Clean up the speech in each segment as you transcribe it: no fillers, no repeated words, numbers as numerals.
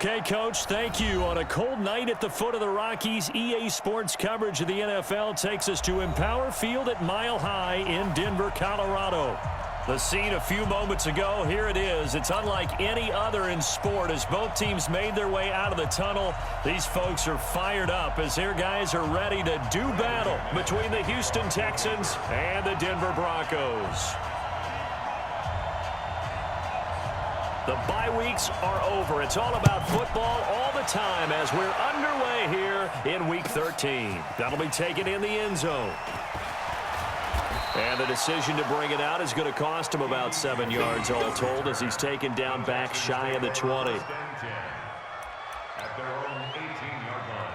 Okay, Coach, thank you. On a cold night at the foot of the Rockies, EA Sports coverage of the NFL takes us to Empower Field at Mile High in Denver, Colorado. The scene a few moments ago, here it is. It's unlike any other in sport as both teams made their way out of the tunnel. These folks are fired up as their guys are ready to do battle between the Houston Texans and the Denver Broncos. The bye weeks are over. It's all about football all the time as we're underway here in Week 13. That'll be taken in the end zone. And the decision to bring it out is going to cost him about 7 yards all told as he's taken down back shy of the 20. At their own 18-yard line.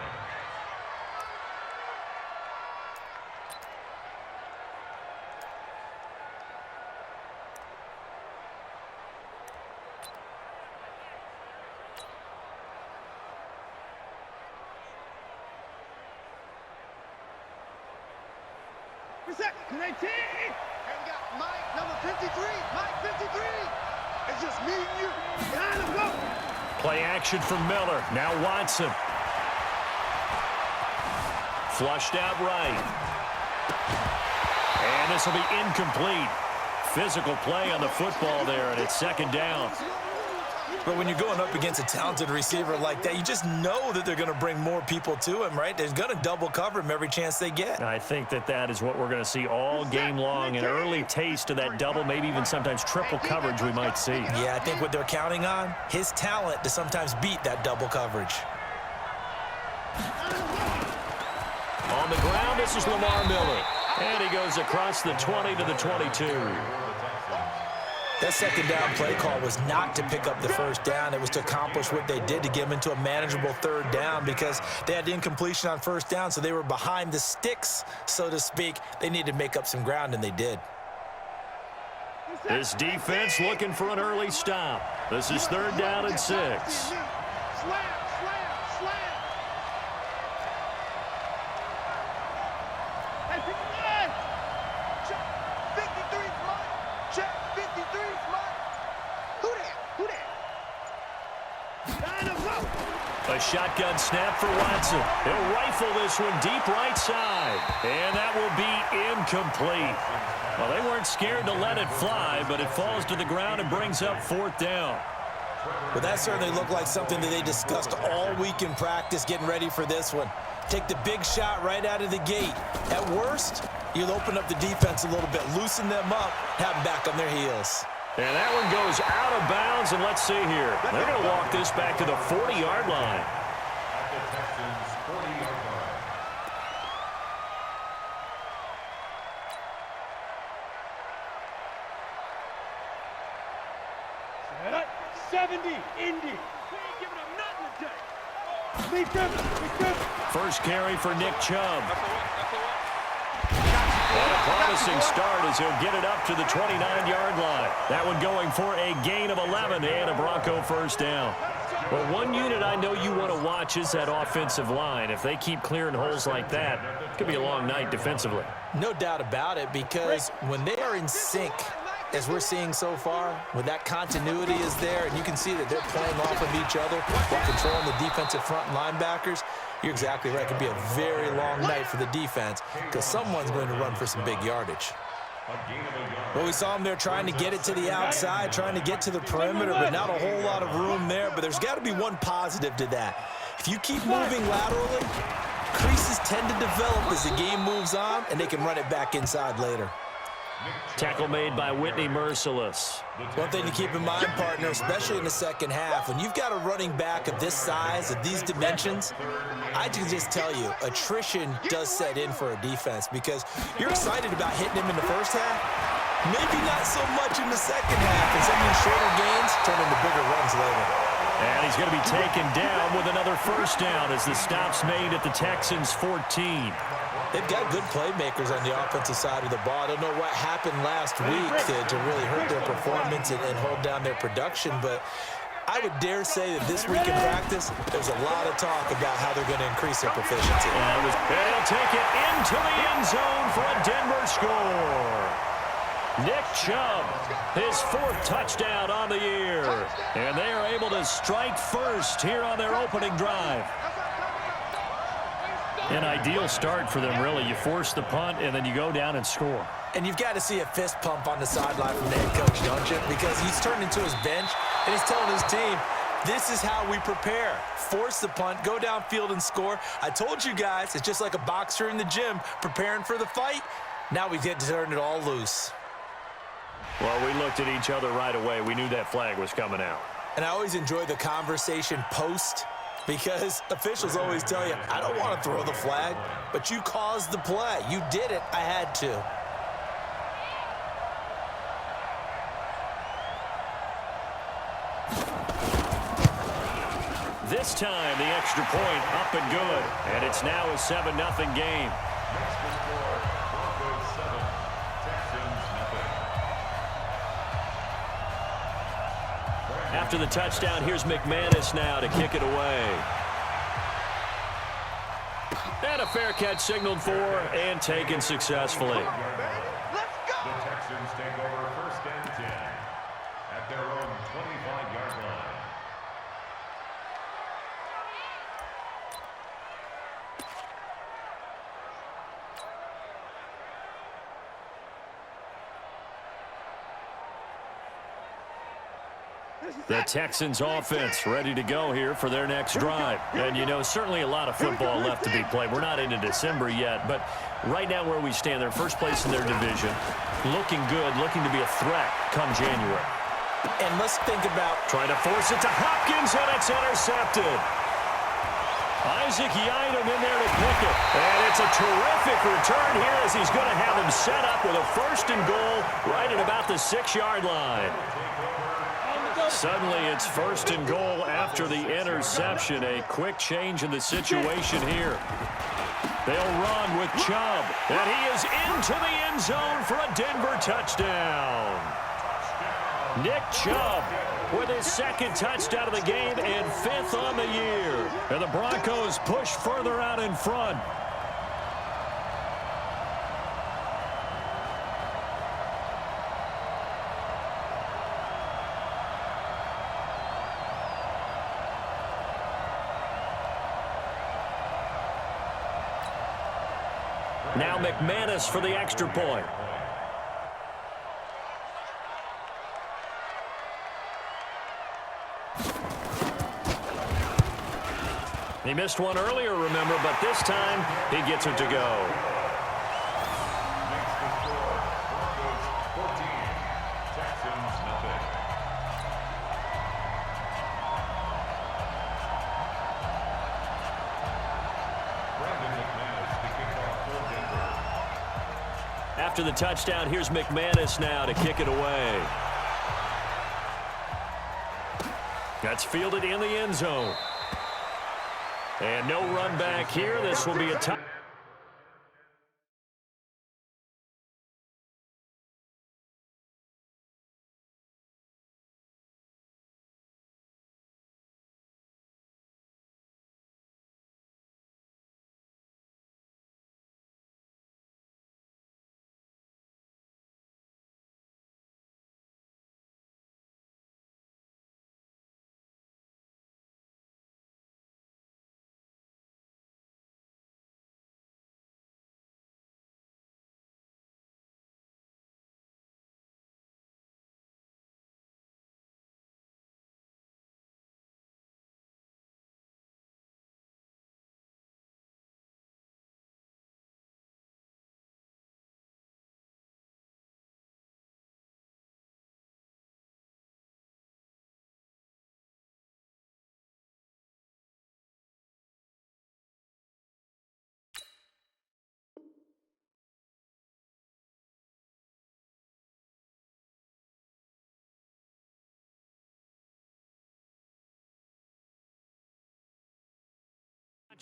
Reset to 18. And we got Mike, number 53. Mike, 53. It's just me and you. Behind the goal. Play action from Miller. Now Watson. Flushed out right. And this will be incomplete. Physical play on the football there, and it's second down. But when you're going up against a talented receiver like that, you just know that they're going to bring more people to him, right? They're going to double cover him every chance they get. I think that is what we're going to see all game long, an early taste of that double, maybe even sometimes triple coverage we might see. Yeah, I think what they're counting on, his talent to sometimes beat that double coverage. On the ground, this is Lamar Miller. And he goes across the 20 to the 22. That second down play call was not to pick up the first down. It was to accomplish what they did to get them into a manageable third down because they had incompletion on first down, so they were behind the sticks, so to speak. They needed to make up some ground, and they did. This defense looking for an early stop. This is third down and 6. Slam. Hey, 59. Check 53 Mike. Check 53 Mike. Who that? Behind the goal. A shotgun snap for Watson. He'll rifle this one deep right side. And that will be incomplete. Well, they weren't scared to let it fly, but it falls to the ground and brings up fourth down. Well, that certainly looked like something that they discussed all week in practice getting ready for this one. Take the big shot right out of the gate. At worst, you'll open up the defense a little bit, loosen them up, have them back on their heels. And that one goes out of bounds, and let's see here. They're going to walk this back to the 40-yard line. At the Texans' 40-yard line. Set up. 70. Indy. We ain't giving them nothing today. Lead them. First carry for Nick Chubb. And a promising start as he'll get it up to the 29-yard line. That one going for a gain of 11 and a Bronco first down. Well, one unit I know you want to watch is that offensive line. If they keep clearing holes like that, it could be a long night defensively. No doubt about it, because when they are in sync, as we're seeing so far, when that continuity is there, and you can see that they're playing off of each other while controlling the defensive front linebackers, you're exactly right. It could be a very long night for the defense because someone's going to run for some big yardage. Well, we saw them there trying to get it to the outside, trying to get to the perimeter, but not a whole lot of room there. But there's got to be one positive to that. If you keep moving laterally, creases tend to develop as the game moves on, and they can run it back inside later. Tackle made by Whitney Merciless. One thing to keep in mind, partner, especially in the second half, when you've got a running back of this size, of these dimensions, I can just tell you, attrition does set in for a defense because you're excited about hitting him in the first half, maybe not so much in the second half, and some of these shorter gains turn into bigger runs later. And he's going to be taken down with another first down as the stop's made at the Texans' 14. They've got good playmakers on the offensive side of the ball. I don't know what happened last week to really hurt their performance and hold down their production, but I would dare say that this week in practice, there's a lot of talk about how they're going to increase their proficiency. And he'll take it into the end zone for a Denver score. Nick Chubb, his 4th touchdown on the year. And they are able to strike first here on their opening drive. An ideal start for them, really. You force the punt, and then you go down and score. And you've got to see a fist pump on the sideline from the head coach, don't you? Because he's turned into his bench, and he's telling his team, this is how we prepare. Force the punt, go downfield and score. I told you guys, it's just like a boxer in the gym preparing for the fight. Now we get to turn it all loose. Well, we looked at each other right away. We knew that flag was coming out. And I always enjoy the conversation post, because officials always tell you, I don't want to throw the flag, but you caused the play. You did it. I had to. This time, the extra point up and good. And it's now a 7-0 game. Next to score, Broncos 7, Texans nothing. After the touchdown, here's McManus now to kick it away. And a fair catch signaled for and taken successfully. Let's go! The Texans take over 1st and 10 at their own 25-yard line. The Texans offense ready to go here for their next drive. And, you know, certainly a lot of football left to be played. We're not into December yet, but right now where we stand, they're first place in their division. Looking good, looking to be a threat come January. And let's think about trying to force it to Hopkins, and it's intercepted. Isaac Yiadom in there to pick it. And it's a terrific return here as he's going to have him set up with a 1st and goal right at about the 6-yard line. Suddenly, it's 1st and goal after the interception. A quick change in the situation here. They'll run with Chubb, and he is into the end zone for a Denver touchdown. Nick Chubb with his 2nd touchdown of the game and 5th on the year. And the Broncos push further out in front. Now McManus for the extra point. He missed one earlier, remember, but this time he gets it to go. Next to score, Broncos 14, Texans nothing. After the touchdown, here's McManus now to kick it away. That's fielded in the end zone. And no run back here. This will be a touchdown.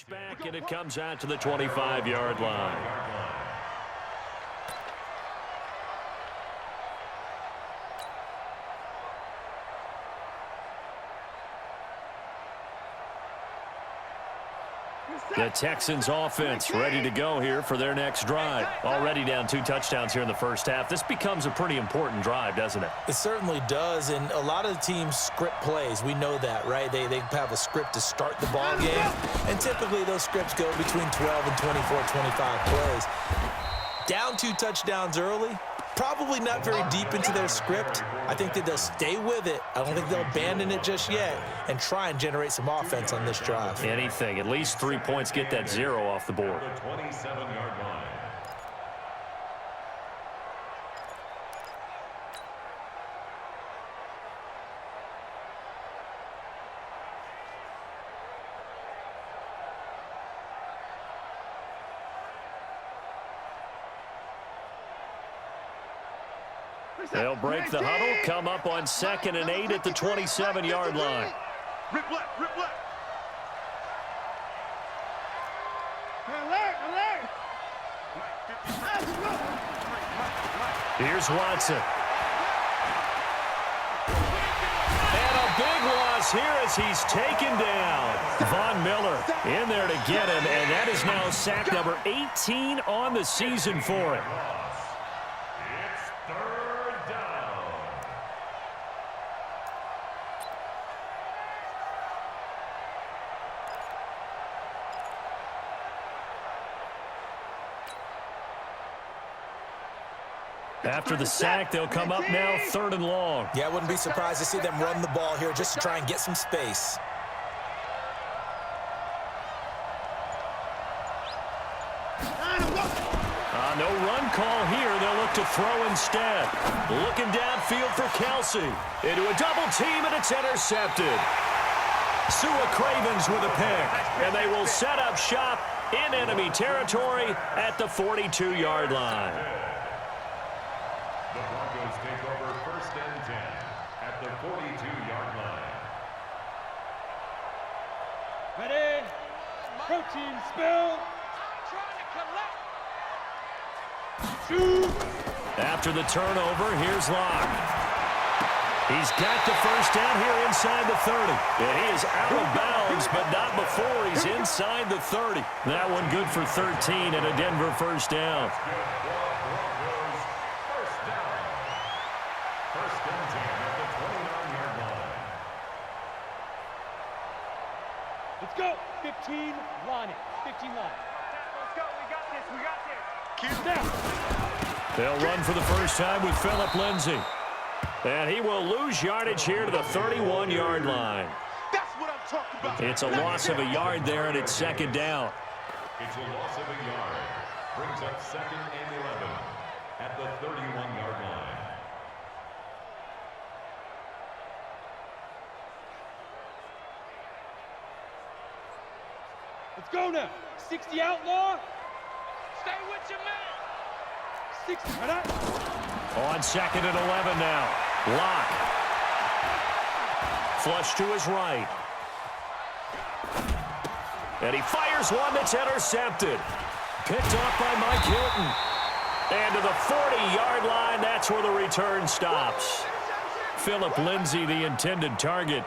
Back, and it comes out to the 25-yard line. The Texans offense ready to go here for their next drive. Already down 2 touchdowns here in the first half. This becomes a pretty important drive, doesn't it? It certainly does, and a lot of the teams script plays. We know that, right? They have a script to start the ball game, and typically those scripts go between 12 and 24, 25 plays. Down 2 touchdowns early, probably not very deep into their script. I think that they'll stay with it. I don't think they'll abandon it just yet and try and generate some offense on this drive. Anything. At least 3 points, get that 0 off the board. The 27-yard line. They'll break the huddle, come up on 2nd and 8 at the 27-yard line. Rip left, rip left. Alert, alert. Here's Watson. And a big loss here as he's taken down. Von Miller in there to get him, and that is now sack number 18 on the season for him. It's 3rd down. After the sack, they'll come up now 3rd and long. Yeah, I wouldn't be surprised to see them run the ball here just to try and get some space. No run call here. They'll look to throw instead. Looking downfield for Kelsey. Into a double team, and it's intercepted. Sua Cravens with a pick, and they will set up shop in enemy territory at the 42-yard line. The Broncos take over 1st and 10 at the 42-yard line. Ready? Protein spill. Shoot. After the turnover, here's Locke. He's got the first down here inside the 30. And he is out of bounds, but not before he's inside the 30. That one good for 13 and a Denver first down. Broncos first down. 1st and 10 at the 29-yard line. Let's go. 15 line it. 15 line. Let's go. We got this. We got this. Keep down. They'll run for the first time with Phillip Lindsay. And he will lose yardage here to the 31-yard line. That's what I'm talking about. It's a loss of a yard there, and it's 2nd down. It's a loss of a yard. Brings up 2nd and 11 at the 31-yard line. Let's go now. 60 outlaw. Stay with your man. 60. Right out. On 2nd and 11 now. Locke. Flush to his right. And he fires one that's intercepted. Picked off by Mike Hilton. And to the 40-yard line, that's where the return stops. Phillip Lindsay, the intended target.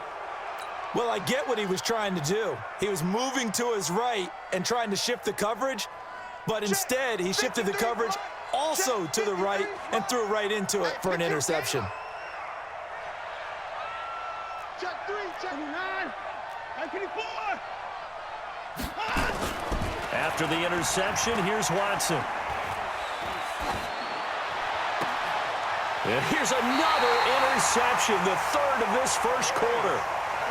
Well, I get what he was trying to do. He was moving to his right and trying to shift the coverage, but instead he shifted the coverage also to the right and threw right into it for an interception. Check 3, check 9, 94. After the interception, here's Watson. And here's another interception, the 3rd of this first quarter.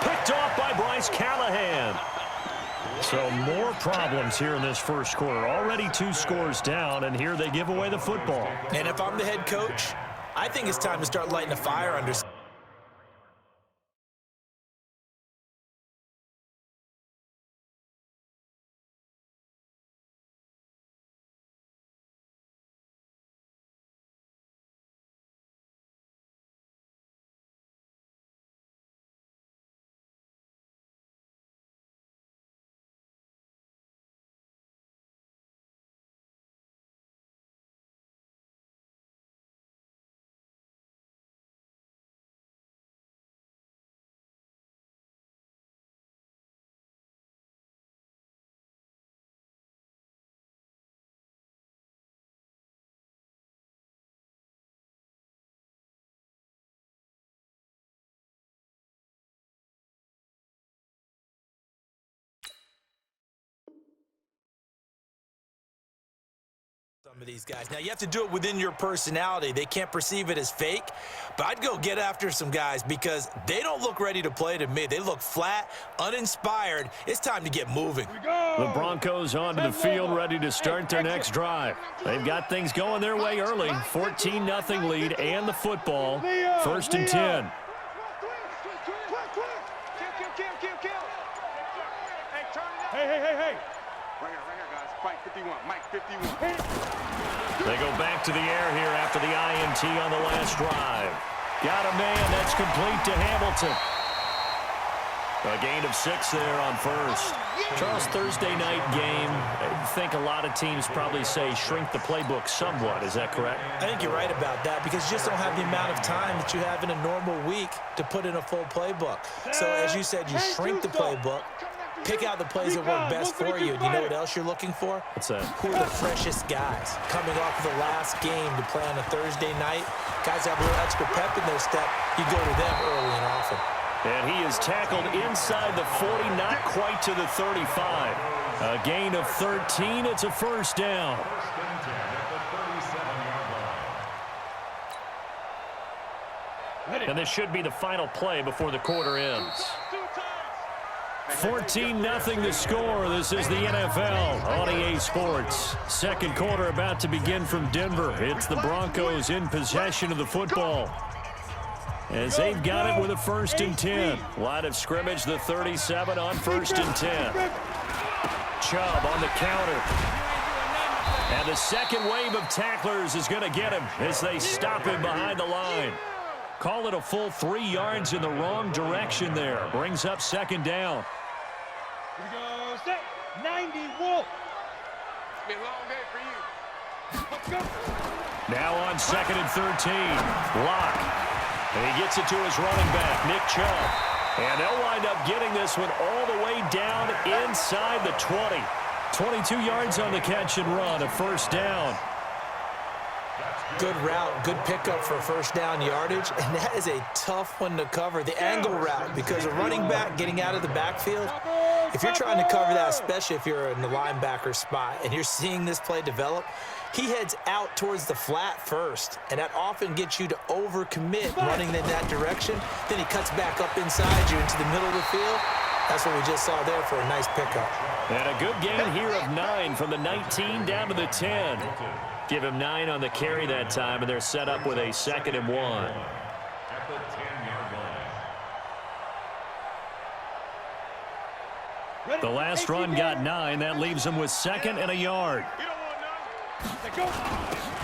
Picked off by Bryce Callahan. So more problems here in this first quarter. Already 2 scores down, and here they give away the football. And if I'm the head coach, I think it's time to start lighting a fire under some of these guys. Now, you have to do it within your personality. They can't perceive it as fake, but I'd go get after some guys because they don't look ready to play to me. They look flat, uninspired. It's time to get moving. The Broncos onto the field, ready to start their next drive. They've got things going their way early. 14-0 lead and the football. First and 10. Hey. Right here, guys. Fight 51. Mike 51. They go back to the air here after the INT on the last drive. Got a man. That's complete to Hamilton. A gain of 6 there on first. Charles, Thursday night game, I think a lot of teams probably say shrink the playbook somewhat. Is that correct? I think you're right about that because you just don't have the amount of time that you have in a normal week to put in a full playbook. So, as you said, you shrink the playbook, pick out the plays that work best for you. And you know what else you're looking for? What's that? Who are the freshest guys coming off of the last game to play on a Thursday night? Guys have a little extra pep in their step. You go to them early and often. And he is tackled inside the 40, not quite to the 35. A gain of 13. It's a first down. First and 10 at the 37-yard line. And this should be the final play before the quarter ends. 14-0 the score. This is the NFL on EA Sports. Second quarter about to begin from Denver. It's the Broncos in possession of the football, as they've got it with a first and 10. Line of scrimmage, the 37 on first and 10. Chubb on the counter. And the second wave of tacklers is going to get him as they stop him behind the line. Call it a full 3 yards in the wrong direction there. Brings up second down. Here we go. Set. 90 Wolf. It's been a long day for you. Let's go. Now on second and 13. Block. And he gets it to his running back, Nick Chubb. And they'll wind up getting this one all the way down inside the 20. 22 yards on the catch and run, a first down. Good route, good pickup for first down yardage, and that is a tough one to cover, the angle route, because a running back getting out of the backfield, if you're trying to cover that, especially if you're in the linebacker spot and you're seeing this play develop, he heads out towards the flat first, and that often gets you to overcommit running in that direction. Then he cuts back up inside you into the middle of the field. That's what we just saw there for a nice pickup. And a good gain here of 9 from the 19 down to the 10. Give him 9 on the carry that time, and they're set up with a second and 1. At the 10-yard line. The last run got 9. That leaves him with second and a yard.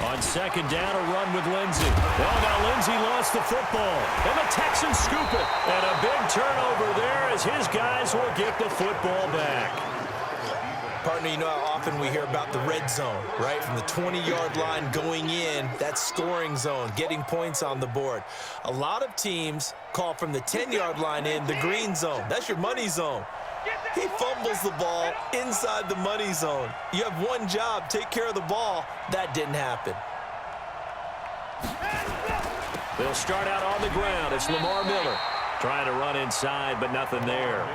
On second down, a run with Lindsey. Well, now Lindsey lost the football, and the Texans scoop it. And a big turnover there as his guys will get the football back. Partner, you know how often we hear about the red zone, right? From the 20-yard line going in, that's scoring zone, getting points on the board. A lot of teams call from the 10-yard line in the green zone. That's your money zone. He fumbles the ball inside the money zone. You have one job, take care of the ball. That didn't happen. They'll start out on the ground. It's Lamar Miller trying to run inside, but nothing there.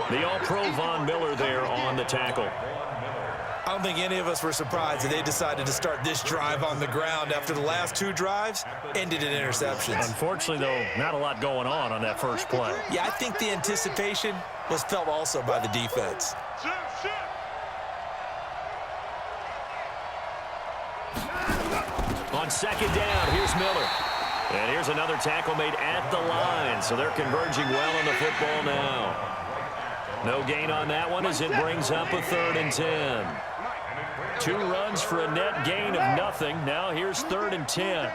The All-Pro Von Miller there on the tackle. I don't think any of us were surprised that they decided to start this drive on the ground after the last 2 drives ended in interceptions. Unfortunately, though, not a lot going on that first play. Yeah, I think the anticipation was felt also by the defense. On second down, here's Miller. And here's another tackle made at the line, so they're converging well on the football now. No gain on that one as it brings up a third and 10. 2 runs for a net gain of nothing. Now here's third and 10.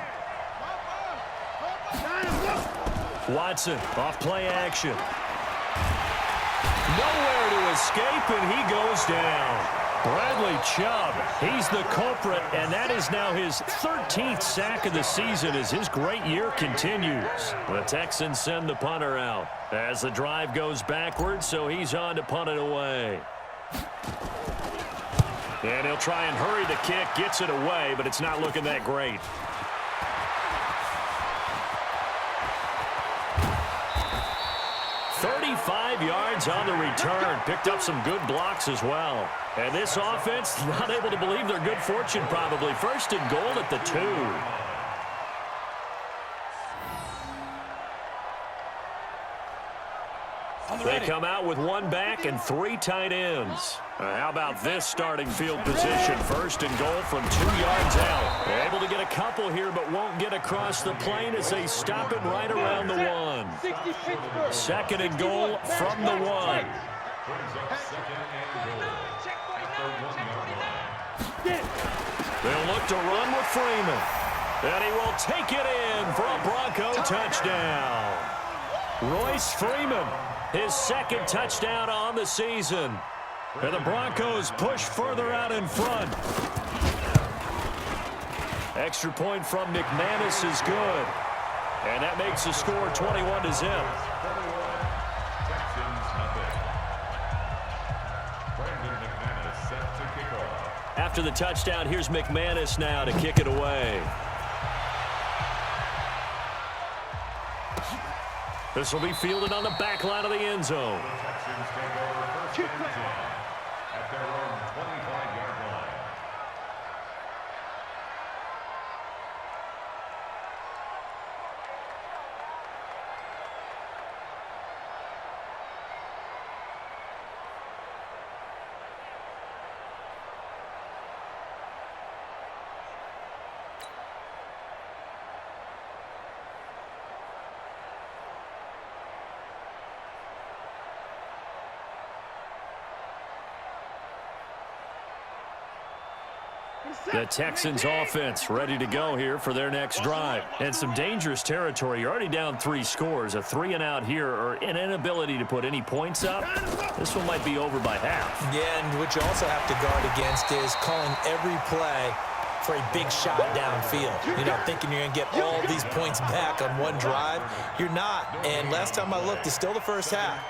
Watson off play action. Nowhere to escape, and he goes down. Bradley Chubb, he's the culprit, and that is now his 13th sack of the season as his great year continues. The Texans send the punter out as the drive goes backwards, so he's on to punt it away. And he'll try and hurry the kick, gets it away, but it's not looking that great. 5 yards on the return. Picked up some good blocks as well. And this offense not able to believe their good fortune probably. First and goal at the 2. They come out with 1 back and 3 tight ends. How about this starting field position? First and goal from 2 yards out. They're able to get a couple here, but won't get across the plane as they stop it right around the 1. Second and goal from the 1. They'll look to run with Freeman. And he will take it in for a Bronco touchdown. Royce Freeman, his second touchdown on the season. And the Broncos push further out in front. Extra point from McManus is good. And that makes the score 21-0. After the touchdown, here's McManus now to kick it away. This will be fielded on the back line of the end zone. At their own 25-yard line. The Texans offense ready to go here for their next drive. And some dangerous territory. You're already down 3 scores. A 3-and-out here or an inability to put any points up. This one might be over by half. Yeah, and what you also have to guard against is calling every play for a big shot downfield. You know, thinking you're going to get all these points back on one drive. You're not. And last time I looked, it's still the first half.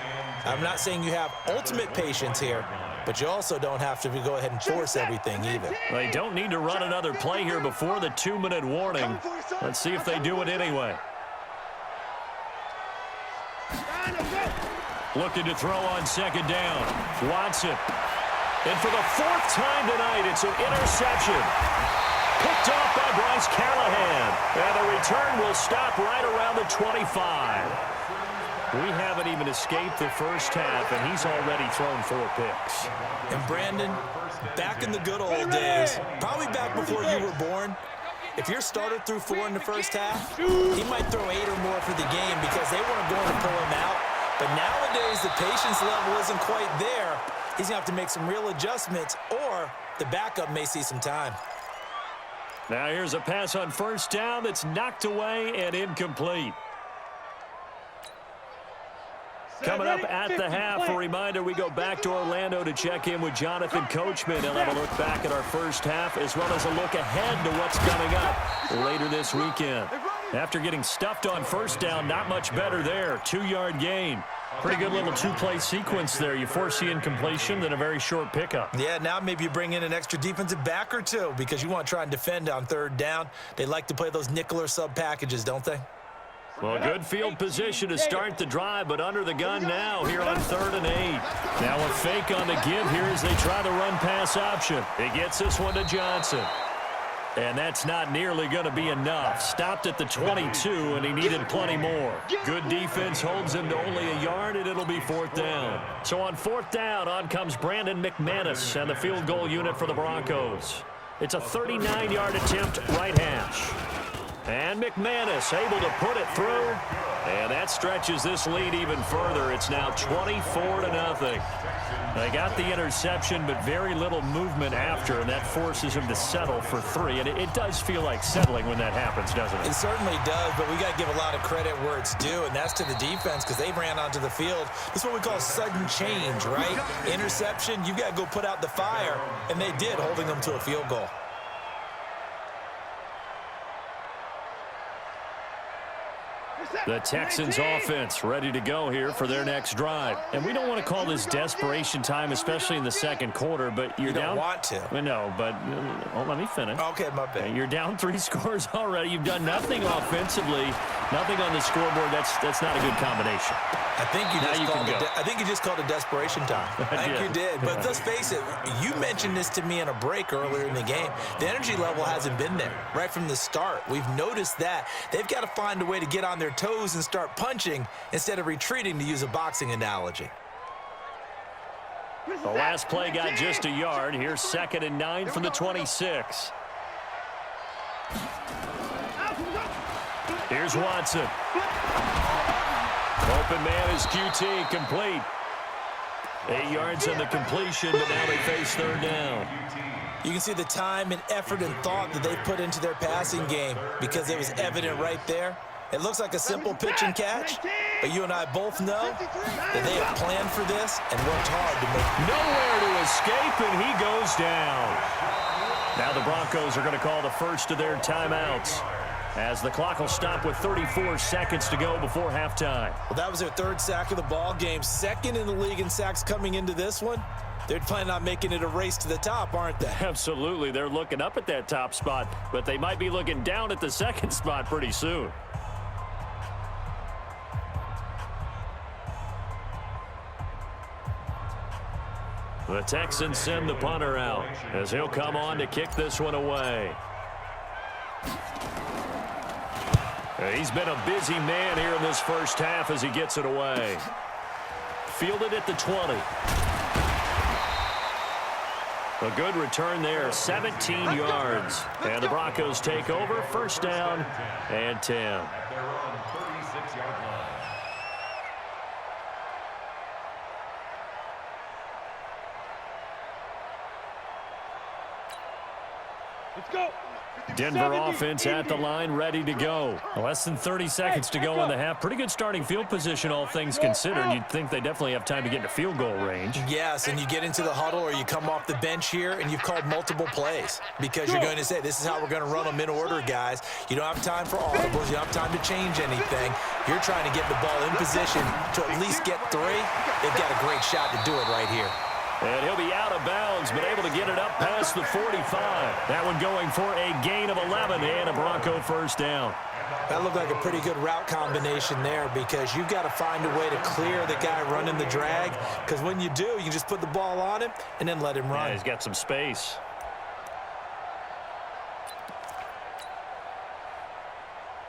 I'm not saying you have ultimate patience here, but you also don't have to go ahead and force everything either. They don't need to run another play here before the 2-minute warning. Let's see if they do it anyway. Looking to throw on second down. Watson. And for the 4th time tonight, it's an interception. Picked off by Bryce Callahan. And the return will stop right around the 25. We haven't even escaped the first half, and he's already thrown 4 picks. And Brandon, back in the good old days, probably back before you were born, if your starter threw 4 in the first half, he might throw 8 or more for the game because they weren't going to pull him out. But nowadays, the patience level isn't quite there. He's going to have to make some real adjustments, or the backup may see some time. Now here's a pass on first down that's knocked away and incomplete. Coming up at the half, a reminder, we go back to Orlando to check in with Jonathan Coachman. He'll have a look back at our first half as well as a look ahead to what's coming up later this weekend. After getting stuffed on first down, not much better there. 2-yard gain. Pretty good little 2-play sequence there. You force the incompletion, then a very short pickup. Yeah, now maybe you bring in an extra defensive back or 2 because you want to try and defend on 3rd down. They like to play those nickel or sub packages, don't they? Well, good field position to start the drive, but under the gun now here on 3rd and 8. Now a fake on the give here as they try the run-pass option. He gets this one to Johnson. And that's not nearly going to be enough. Stopped at the 22, and he needed plenty more. Good defense holds him to only a yard, and it'll be 4th down. So on 4th down, on comes Brandon McManus and the field goal unit for the Broncos. It's a 39-yard attempt, right hash. And McManus able to put it through. And that stretches this lead even further. It's now 24-0. They got the interception, but very little movement after, and that forces him to settle for 3. And it does feel like settling when that happens, doesn't it? It certainly does, but we got to give a lot of credit where it's due, and that's to the defense because they ran onto the field. This is what we call sudden change, right? Interception, you got to go put out the fire, and they did, holding them to a field goal. The Texans offense ready to go here for their next drive. And we don't want to call this desperation time, especially in the second quarter, but you're down. You don't want to. No, but let me finish. Okay, my bad. You're down 3 scores already. You've done nothing offensively, nothing on the scoreboard. That's not a good combination. I think you just called it desperation time. I think you did. But let's face it, you mentioned this to me in a break earlier in the game. The energy level hasn't been there right from the start. We've noticed that. They've got to find a way to get on their toes and start punching instead of retreating, to use a boxing analogy. The last play got just a yard. Here's 2nd and 9 from the 26. Here's Watson. Open man is QT, complete. 8 yards on the completion, but now they face 3rd down. You can see the time and effort and thought that they put into their passing game because it was evident right there. It looks like a simple pitch and catch, but you and I both know that they have planned for this and worked hard to make it. Nowhere to escape, and he goes down. Now the Broncos are going to call the first of their timeouts, as the clock will stop with 34 seconds to go before halftime. Well, that was their 3rd sack of the ball game, 2nd in the league in sacks coming into this one. They're planning on making it a race to the top, aren't they? Absolutely. They're looking up at that top spot, but they might be looking down at the 2nd spot pretty soon. The Texans send the punter out as he'll come on to kick this one away. He's been a busy man here in this first half as he gets it away. Fielded at the 20. A good return there, 17 yards. And the Broncos take over, 1st down and 10. They're on 36-yard line. Let's go. Denver offense at the line, ready to go. Less than 30 seconds to go in the half. Pretty good starting field position, all things considered. You'd think they definitely have time to get into field goal range. Yes, and you get into the huddle or you come off the bench here and you've called multiple plays because you're going to say, this is how we're going to run them in order, guys. You don't have time for audibles. You don't have time to change anything. You're trying to get the ball in position to at least get 3. They've got a great shot to do it right here. And he'll be out of bounds, but able to get it up past the 45. That one going for a gain of 11 and a Bronco 1st down. That looked like a pretty good route combination there because you've got to find a way to clear the guy running the drag, because when you do, you can just put the ball on him and then let him run. Yeah, he's got some space.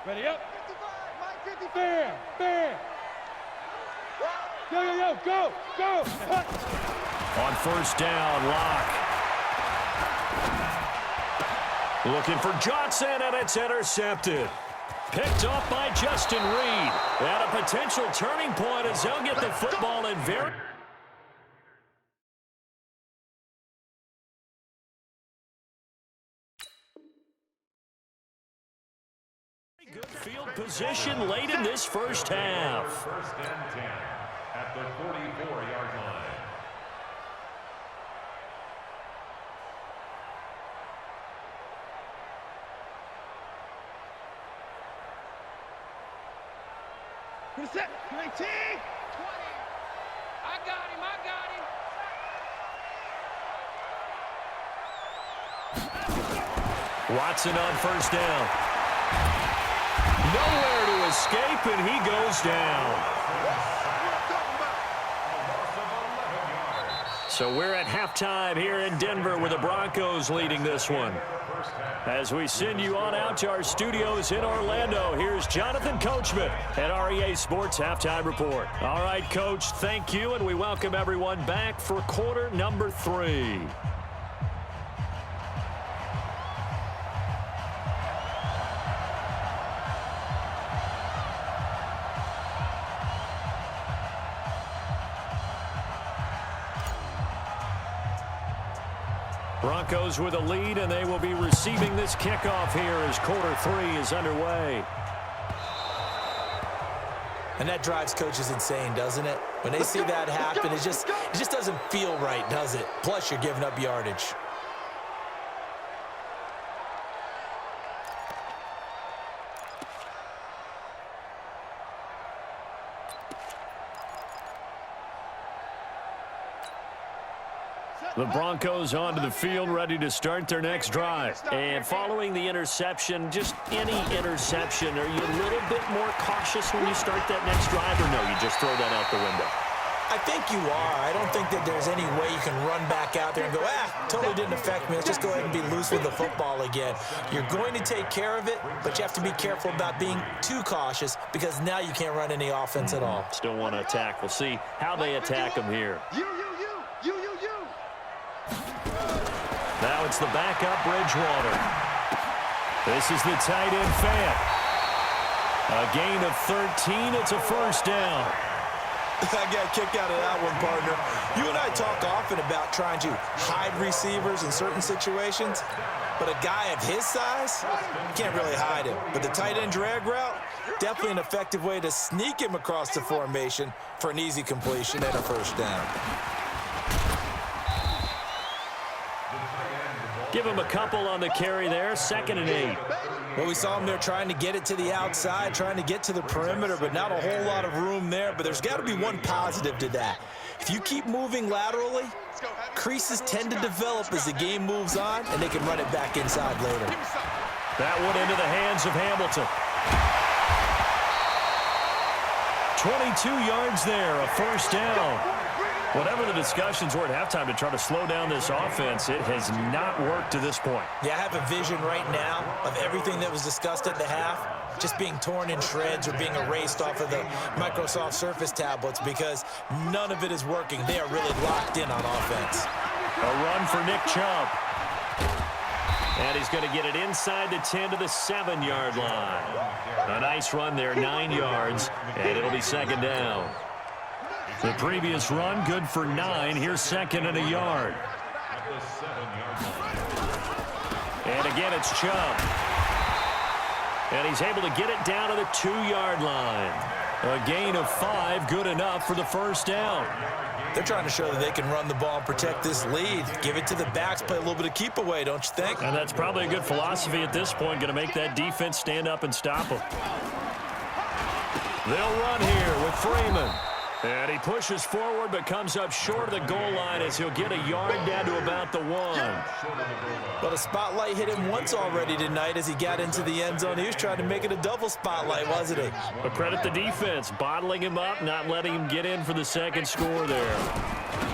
Ready up. 55, fair, fair. Yo, go, go. On 1st down, Locke. Looking for Johnson, and it's intercepted. Picked off by Justin Reed. And a potential turning point as they'll get the football in very... Good field position late in this first half. 1st and 10 at the 44-yard line. Reset. 19. 20. I got him. Watson on 1st down. Nowhere to escape, and he goes down. So we're at halftime here in Denver with the Broncos leading this one. As we send you on out to our studios in Orlando, here's Jonathan Coachman at REA Sports Halftime Report. All right, Coach, thank you, and we welcome everyone back for quarter number 3. Broncos with a lead, and they will be receiving this kickoff here as quarter 3 is underway. And that drives coaches insane, doesn't it? When they see that happen, it just doesn't feel right, does it? Plus, you're giving up yardage. The Broncos onto the field, ready to start their next drive. And following the interception, just any interception, are you a little bit more cautious when you start that next drive, or no, you just throw that out the window? I think you are. I don't think that there's any way you can run back out there and go, totally didn't affect me. Let's just go ahead and be loose with the football again. You're going to take care of it, but you have to be careful about being too cautious because now you can't run any offense at all. Still want to attack. We'll see how they attack them here. You. Now it's the backup Bridgewater. This is the tight end Fant. A gain of 13. It's a first down. I got kicked out of that one, partner. You and I talk often about trying to hide receivers in certain situations, but a guy of his size, you can't really hide him. But the tight end drag route, definitely an effective way to sneak him across the formation for an easy completion and a first down. Give him a couple on the carry there, 2nd and 8. Well, we saw him there trying to get it to the outside, trying to get to the perimeter, but not a whole lot of room there. But there's got to be one positive to that. If you keep moving laterally, creases tend to develop as the game moves on, and they can run it back inside later. That one into the hands of Hamilton. 22 yards there, a first down. Whatever the discussions were at halftime to try to slow down this offense, it has not worked to this point. Yeah, I have a vision right now of everything that was discussed at the half just being torn in shreds or being erased off of the Microsoft Surface tablets because none of it is working. They are really locked in on offense. A run for Nick Chubb. And he's going to get it inside the 10 to the 7-yard line. A nice run there, 9 yards, and it'll be 2nd down. The previous run, good for 9. Here's 2nd and a yard. And again, it's Chubb. And he's able to get it down to the 2-yard line. A gain of 5, good enough for the first down. They're trying to show that they can run the ball and protect this lead. Give it to the backs, play a little bit of keep away, don't you think? And that's probably a good philosophy at this point, going to make that defense stand up and stop them. They'll run here with Freeman. And he pushes forward but comes up short of the goal line as he'll get a yard down to about the 1. But a spotlight hit him once already tonight as he got into the end zone. He was trying to make it a double spotlight, wasn't he? But credit the defense, bottling him up, not letting him get in for the second score there.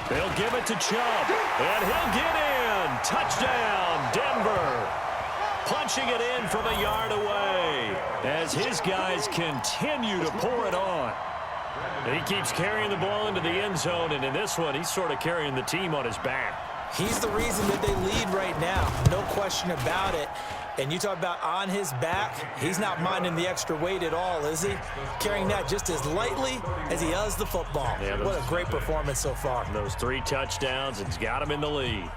They'll give it to Chubb, and he'll get in. Touchdown, Denver. Punching it in from a yard away as his guys continue to pour it on. He keeps carrying the ball into the end zone, and in this one, he's sort of carrying the team on his back. He's the reason that they lead right now, no question about it. And you talk about on his back, he's not minding the extra weight at all, is he? Carrying that just as lightly as he does the football. Yeah, what a great performance so far. Those 3 touchdowns, it's got him in the lead.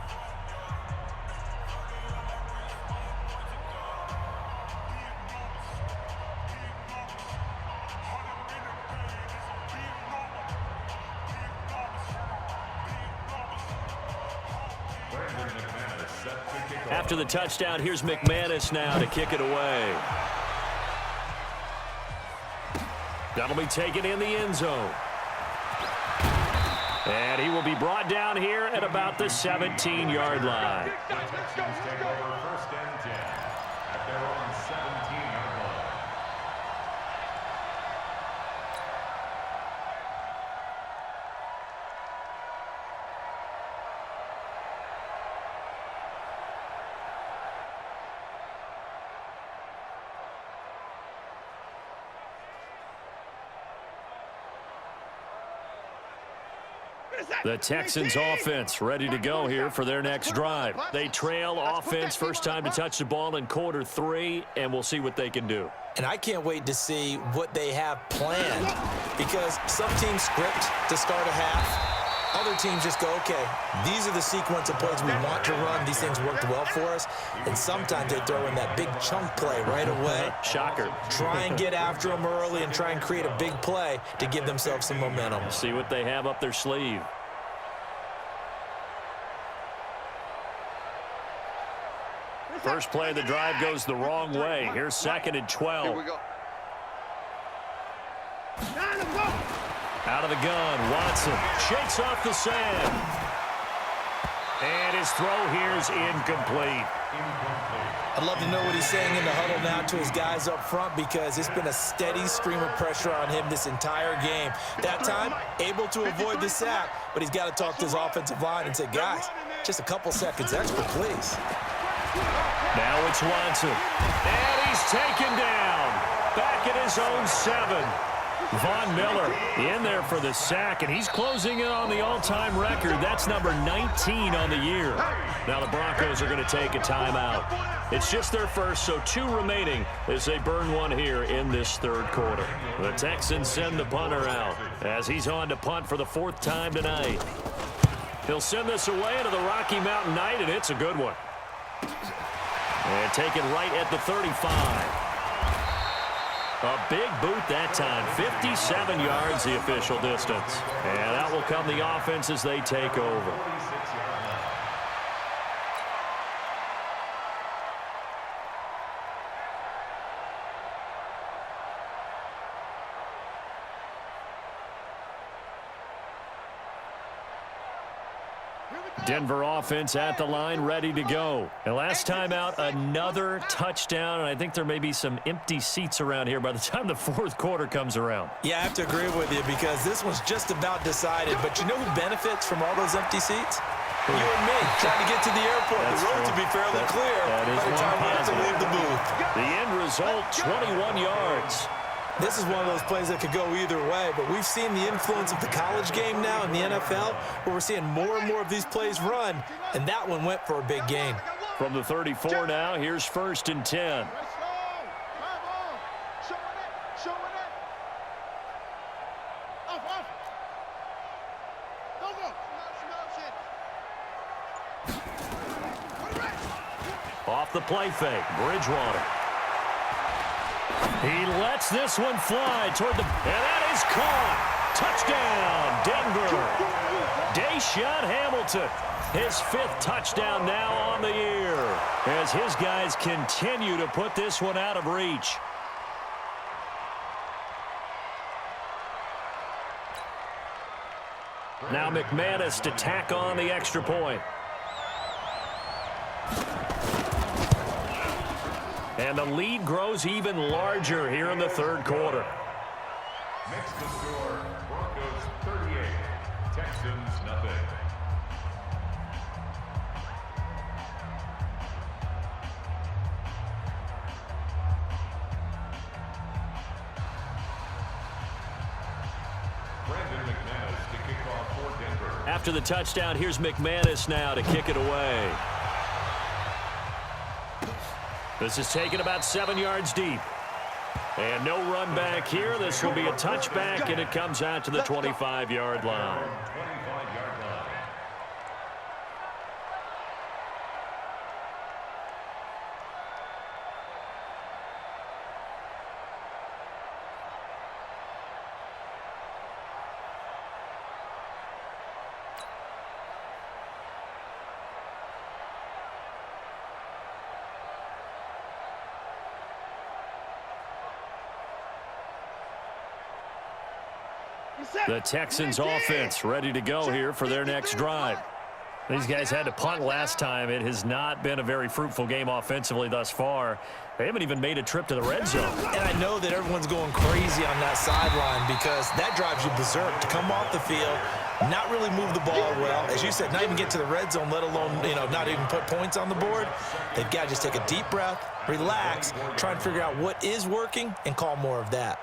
After the touchdown, here's McManus now to kick it away. That'll be taken in the end zone. And he will be brought down here at about the 17-yard line. First and 10 at their own 17-yard line. The Texans offense ready to go here for their next drive. They trail offense, first time to touch the ball in quarter 3, and we'll see what they can do. And I can't wait to see what they have planned because some teams script to start a half. Other teams just go, okay, these are the sequence of plays we want to run. These things worked well for us. And sometimes they throw in that big chunk play right away. Shocker. Try and get after them early and try and create a big play to give themselves some momentum. See what they have up their sleeve. First play of the drive goes the wrong way. Here's 2nd and 12. Here we go. Out of the gun, Watson shakes off the sand. his throw here's incomplete. I'd love to know what he's saying in the huddle now to his guys up front, because it's been a steady stream of pressure on him this entire game. That time, able to avoid the sack, but he's got to talk to his offensive line and say, guys, just a couple seconds extra, please. Now it's Watson. And he's taken down. Back at his own 7. Von Miller in there for the sack, and he's closing in on the all-time record. That's number 19 on the year. Now the Broncos are going to take a timeout. It's just their first, so 2 remaining as they burn one here in this third quarter. The Texans send the punter out as he's on to punt for the 4th time tonight. He'll send this away into the Rocky Mountain Night, and it's a good one. And taken right at the 35. A big boot that time. 57 yards the official distance. And out will come the offense as they take over. Denver offense at the line, ready to go. And last time out, another touchdown, and I think there may be some empty seats around here by the time the 4th quarter comes around. Yeah, I have to agree with you, because this one's just about decided. But you know who benefits from all those empty seats? You and me, trying to get to the airport. The road to be fairly clear by the time we have to leave the booth. The end result, 21 yards. This is one of those plays that could go either way, but we've seen the influence of the college game now in the NFL, where we're seeing more and more of these plays run, and that one went for a big gain. From the 34 now, here's 1st and 10. Off the play fake, Bridgewater. He lets this one fly toward the... And that is caught. Touchdown, Denver. Deshaun Hamilton, his 5th touchdown now on the year, as his guys continue to put this one out of reach. Now McManus to tack on the extra point. And the lead grows even larger here in the 3rd quarter. Next to score, Broncos 38, Texans nothing. Brandon McManus to kick off for Denver. After the touchdown, here's McManus now to kick it away. This is taken about 7 yards deep. And no run back here. This will be a touchback, and it comes out to the 25-yard line. 25-yard line. The Texans offense ready to go here for their next drive. These guys had to punt last time. It has not been a very fruitful game offensively thus far. They haven't even made a trip to the red zone. And I know that everyone's going crazy on that sideline, because that drives you berserk to come off the field, not really move the ball well. As you said, not even get to the red zone, let alone, not even put points on the board. They've got to just take a deep breath, relax, try and figure out what is working, and call more of that.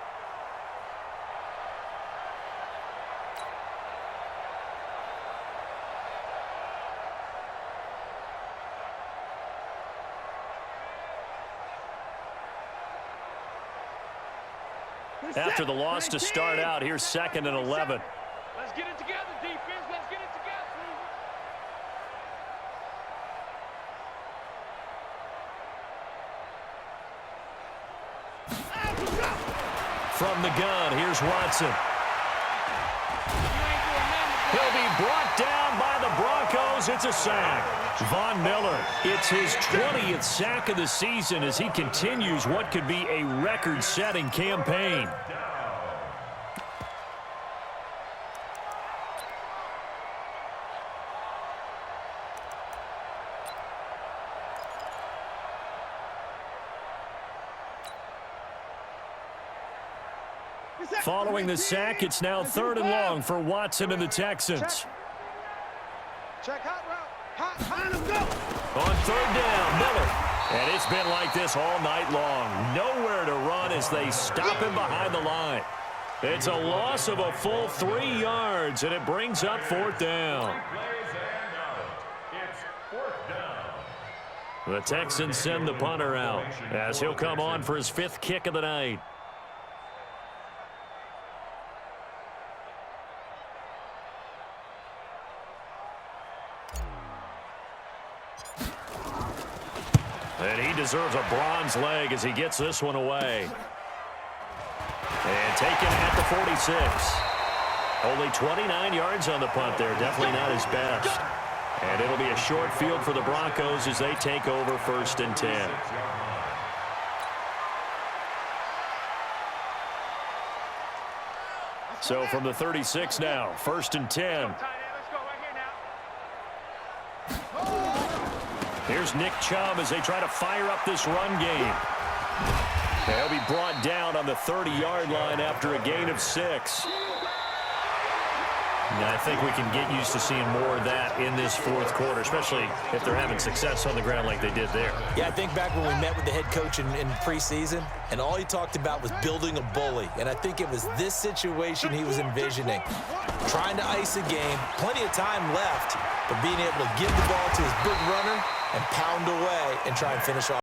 After the loss to start out, here's 2nd and 11. Let's get it together, defense. Let's get it together. From the gun, here's Watson. He'll be brought down by the Broncos. It's a sack. Von Miller, it's his 20th sack of the season as he continues what could be a record-setting campaign. Following the sack, it's now 3rd and long for Watson and the Texans. Check hot route. Hot, him go. On 3rd down, Miller. And it's been like this all night long. Nowhere to run as they stop him behind the line. It's a loss of a full 3 yards, and it brings up 4th down. The Texans send the punter out as he'll come on for his 5th kick of the night. And he deserves a bronze leg as he gets this one away. And taken at the 46. Only 29 yards on the punt there. Definitely not his best. And it'll be a short field for the Broncos as they take over 1st and 10. So from the 36 now, 1st and 10. Here's Nick Chubb as they try to fire up this run game. They'll be brought down on the 30-yard line after a gain of 6. And I think we can get used to seeing more of that in this 4th quarter, especially if they're having success on the ground like they did there. Yeah, I think back when we met with the head coach in preseason, and all he talked about was building a bully. And I think it was this situation he was envisioning. Trying to ice a game, plenty of time left, but being able to give the ball to his big runner and pound away and try and finish off.